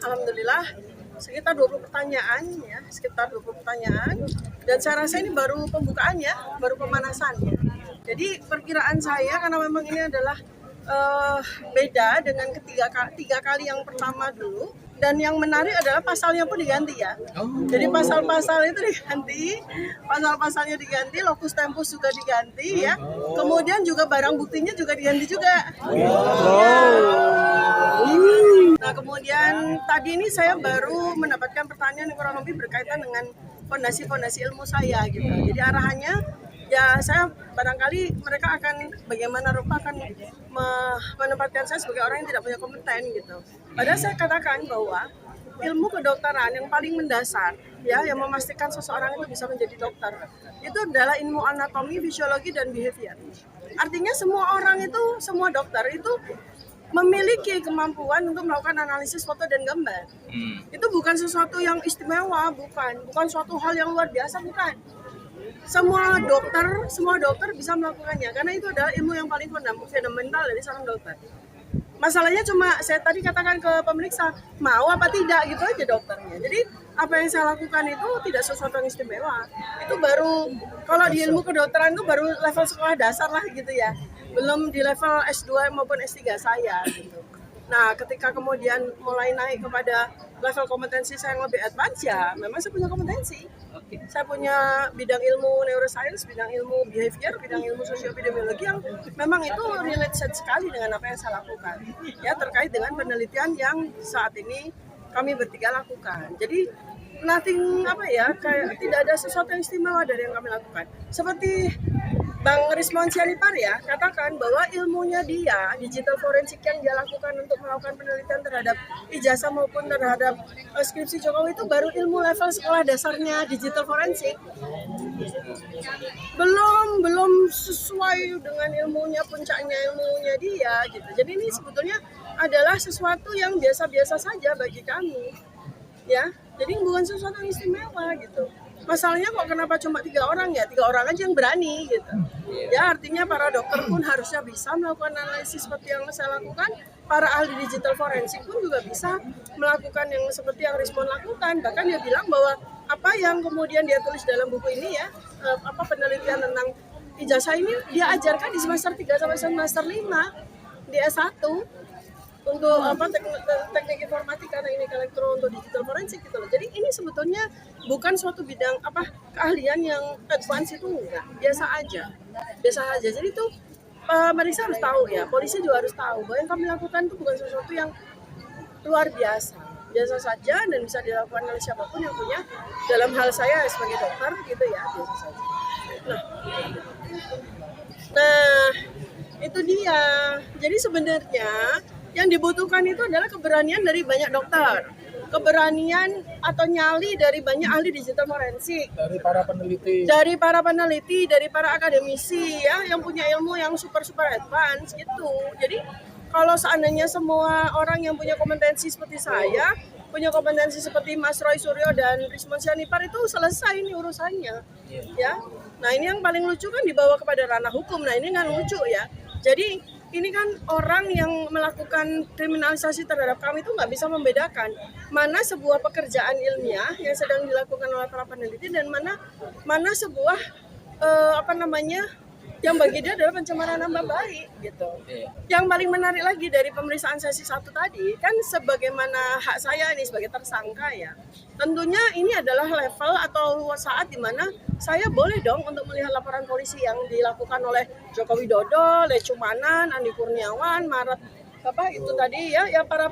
alhamdulillah sekitar 20 pertanyaan ya, sekitar 20 pertanyaan, dan saya rasa ini baru pembukaan ya, baru pemanasan ya. Jadi perkiraan saya karena memang ini adalah beda dengan tiga kali yang pertama dulu, dan yang menarik adalah pasalnya pun diganti ya. Jadi pasal-pasal itu diganti, pasal-pasalnya diganti, lokus tempus juga diganti ya. Kemudian juga barang buktinya juga diganti juga. Nah kemudian tadi ini saya baru mendapatkan pertanyaan yang kurang lebih berkaitan dengan fondasi-fondasi ilmu saya gitu. Jadi arahannya ya saya barangkali mereka akan bagaimana rupa akan menempatkan saya sebagai orang yang tidak punya kompeten gitu. Padahal saya katakan bahwa ilmu kedokteran yang paling mendasar ya yang memastikan seseorang itu bisa menjadi dokter itu adalah ilmu anatomi, fisiologi dan behavior. Artinya semua orang itu, semua dokter itu memiliki kemampuan untuk melakukan analisis foto dan gambar. Itu bukan sesuatu yang istimewa, bukan suatu hal yang luar biasa, bukan. Semua dokter bisa melakukannya karena itu adalah ilmu yang paling fundamental dari seorang dokter. Masalahnya cuma saya tadi katakan ke pemeriksa mau apa tidak gitu aja dokternya. Jadi apa yang saya lakukan itu tidak sesuatu yang istimewa. Itu baru kalau di ilmu kedokteran itu baru level sekolah dasar lah gitu ya. Belum di level S2 maupun S3 saya gitu. Nah, ketika kemudian mulai naik kepada level kompetensi saya yang lebih advance ya, memang saya punya kompetensi. Saya punya bidang ilmu neuroscience, bidang ilmu behavior, bidang ilmu sosiopidemiologi yang memang itu related sekali dengan apa yang saya lakukan. Ya, terkait dengan penelitian yang saat ini kami bertiga lakukan. Jadi nothing kayak tidak ada sesuatu yang istimewa dari yang kami lakukan. Seperti Bang Rismon Sianipar ya, katakan bahwa ilmunya dia, digital forensik yang dia lakukan untuk melakukan penelitian terhadap ijazah maupun terhadap skripsi Jokowi itu baru ilmu level sekolah dasarnya digital forensik. Belum sesuai dengan ilmunya, puncaknya ilmunya dia gitu. Jadi ini sebetulnya adalah sesuatu yang biasa-biasa saja bagi kami. Ya, jadi bukan sesuatu yang istimewa gitu. Masalahnya kok kenapa cuma 3 orang ya? 3 orang aja yang berani gitu. Ya artinya para dokter pun harusnya bisa melakukan analisis seperti yang saya lakukan. Para ahli digital forensik pun juga bisa melakukan yang seperti yang Rismon lakukan. Bahkan dia bilang bahwa apa yang kemudian dia tulis dalam buku ini ya, penelitian tentang ijazah ini dia ajarkan di semester 3 sampai semester 5 di S1. Untuk teknik informatika, teknik elektro untuk digital forensik gitu loh. Jadi ini sebetulnya bukan suatu bidang keahlian yang advance, itu enggak, biasa aja. Jadi itu pemeriksa harus tahu ya, polisi juga harus tahu bahwa yang kami lakukan itu bukan sesuatu yang luar biasa saja dan bisa dilakukan oleh siapapun yang punya, dalam hal saya sebagai dokter gitu ya, biasa saja. Nah itu dia. Jadi sebenarnya yang dibutuhkan itu adalah keberanian dari banyak dokter, keberanian atau nyali dari banyak ahli digital forensik, dari para peneliti, dari para akademisi ya yang punya ilmu yang super advance gitu. Jadi kalau seandainya semua orang yang punya kompetensi seperti saya, punya kompetensi seperti Mas Roy Suryo dan Rismon Sianipar, itu selesai ini urusannya. Ya. Nah, ini yang paling lucu kan dibawa kepada ranah hukum. Nah, ini kan lucu ya. Jadi ini kan orang yang melakukan kriminalisasi terhadap kami itu nggak bisa membedakan mana sebuah pekerjaan ilmiah yang sedang dilakukan oleh para peneliti dan mana sebuah yang bagi dia adalah pencemaran nama baik gitu. Yang paling menarik lagi dari pemeriksaan sesi 1 tadi kan sebagaimana hak saya ini sebagai tersangka ya. Tentunya ini adalah level atau saat di mana saya boleh dong untuk melihat laporan polisi yang dilakukan oleh Joko Widodo, Lecumanan, Andi Kurniawan, Maret itu tadi ya para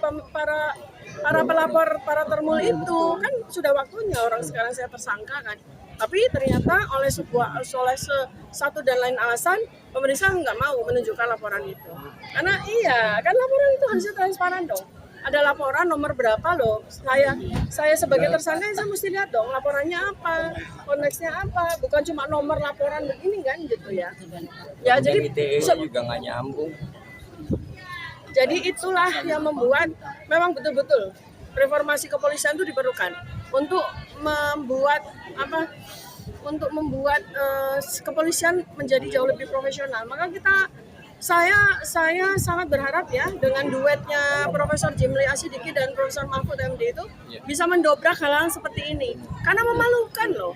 pelapor, para termul itu kan sudah waktunya orang sekarang saya tersangka kan. Tapi ternyata oleh satu dan lain alasan pemeriksa nggak mau menunjukkan laporan itu. Karena iya kan laporan itu harusnya transparan dong. Ada laporan nomor berapa loh. Saya sebagai tersangka saya mesti lihat dong laporannya apa, konteksnya apa, bukan cuma nomor laporan begini kan gitu ya. Ya jadi juga nggak nyambung. Jadi itulah yang membuat memang betul-betul reformasi kepolisian itu diperlukan untuk membuat kepolisian menjadi jauh lebih profesional. Maka kita Saya sangat berharap ya dengan duetnya Profesor Jimli Asidiki dan Profesor Mahfud MD itu bisa mendobrak hal-hal seperti ini. Karena memalukan loh.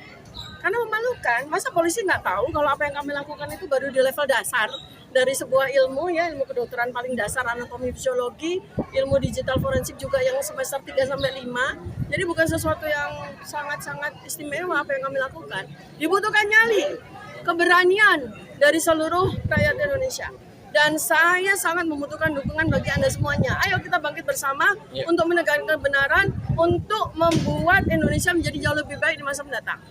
Karena memalukan. Masa polisi nggak tahu kalau apa yang kami lakukan itu baru di level dasar dari sebuah ilmu ya, ilmu kedokteran paling dasar, anatomi fisiologi, ilmu digital forensik juga yang semester 3 sampai 5. Jadi bukan sesuatu yang sangat-sangat istimewa apa yang kami lakukan. Dibutuhkan nyali, keberanian dari seluruh rakyat Indonesia. Dan saya sangat membutuhkan dukungan bagi Anda semuanya. Ayo kita bangkit bersama untuk menegakkan kebenaran, untuk membuat Indonesia menjadi jauh lebih baik di masa mendatang.